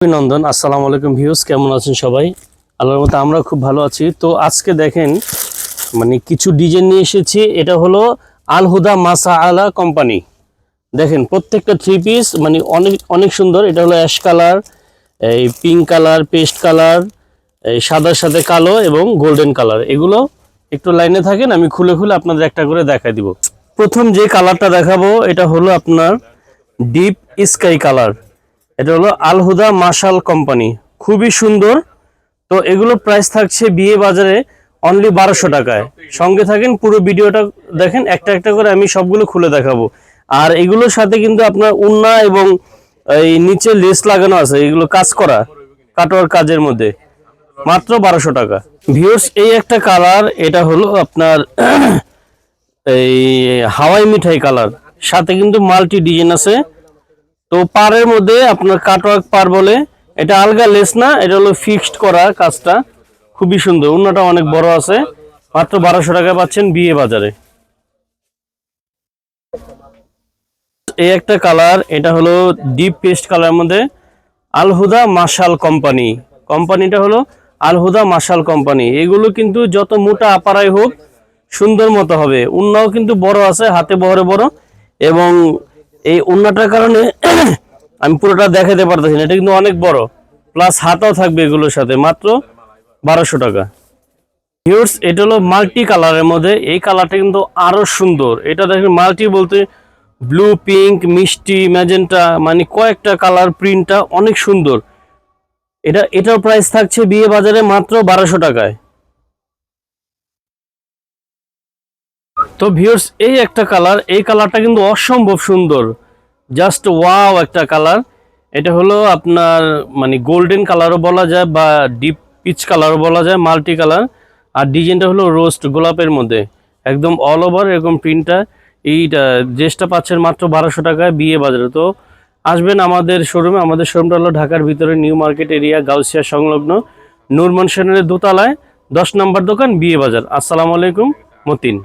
অভিনন্দন। আসসালামু আলাইকুম ভিউয়ার্স, কেমন আছেন সবাই? আল্লাহর মতে আমরা খুব ভালো আছি। তো আজকে দেখেন কিছু ডিজাইন নিয়ে এসেছি। এটা হলো আল হুদা মাসআলা কোম্পানি। দেখেন প্রত্যেকটা থ্রি পিস অনেক অনেক সুন্দর। এটা হলো অ্যাশ কালার, এই পিঙ্ক কালার, পেস্ট কালার, এই সাদার সাথে কালো এবং গোল্ডেন কালার। এগুলো একটু লাইনে থাকেন, আমি খুলে খুলে আপনাদের একটা করে দেখাই দিব। প্রথম যে কালারটা দেখাবো এটা হলো আপনার ডিপ স্কাই কালার। এটা হলো আল হুদা মাশাল কোম্পানি, খুবই সুন্দর। তো এগুলো প্রাইস থাকছে বিয়ে বাজারে অনলি 1200 টাকায়। সঙ্গে থাকেন, পুরো ভিডিওটা দেখেন, একটা একটা করে আমি সবগুলো খুলে দেখাবো। আর এগুলোর সাথে কিন্তু আপনার উন্না এবং এই নিচে লেস লাগানো আছে, এগুলো কাজ করা কাটোয়ার কাজের মধ্যে, মাত্র 1200 টাকা। ভিউয়ার্স, এই একটা কালার, এটা হলো আপনার এই হাওয়াই মিঠাই কালার, সাথে কিন্তু মাল্টি ডিজাইন আছে। তো পাড়ের মধ্যে আপনার কাটওয়ার্ক পার বলে, এটা আলগা লেস না, এটা হলো ফিক্সড করা কাজটা, খুবই সুন্দর। উন্নাটা অনেক বড় আছে, মাত্র 1200 টাকা পাচ্ছেন বিয়ে বাজারে। এই একটা কালার, এটা হলো ডিপ পেস্ট কালার মধ্যে আল হুদা মাশাল কোম্পানি। কোম্পানিটা হলো আল হুদা মাশাল কোম্পানি। এগুলো কিন্তু যত মোটা আপারাই হোক সুন্দর মতো হবে। উন্নাও কিন্তু বড় আছে, হাতে বহরে বড়, এবং এই উন্নাটার কারণে আমি পুরোটা দেখাতে পারতেছি না, এটা কিন্তু অনেক বড়, প্লাস হাতাও থাকবে এগুলোর সাথে, মাত্র 1200 টাকা। ভিউয়ার্স, এটা হলো মাল্টি কালারের মধ্যে, এই কালারটা কিন্তু আরো সুন্দর। এটা দেখেন, মাল্টি বলতে ব্লু, পিঙ্ক, মিষ্টি, ম্যাজেন্টা, কয়েকটা কালার, প্রিন্টটা অনেক সুন্দর। এটার প্রাইস থাকছে বিয়ে বাজারে মাত্র 1200 টাকায়। তো ভিউয়ার্স, এই একটা কালার, এই কালারটা কিন্তু অসম্ভব সুন্দর, জাস্ট ওয়াও একটা কালার। এটা হলো আপনার গোল্ডেন কালারও বলা যায় বা ডিপ পিচ কালারও বলা যায়, মাল্টি কালার। আর ডিজাইনটা হলো রোস্ট গোলাপের মধ্যে, একদম অল ওভার এরকম প্রিন্টটা। এইটা ড্রেসটা পাচ্ছেন মাত্র 1200 টাকায় বিয়ে বাজারে। তো আসবেন আমাদের শোরুমে। আমাদের শোরুমটা হলো ঢাকার ভিতরে নিউ মার্কেট এরিয়া, গাউসিয়া সংলগ্ন, নূর ম্যানশনের দোতলায় 10 নম্বর দোকান, বিয়ে বাজার। আসসালামু আলাইকুম, মতিন।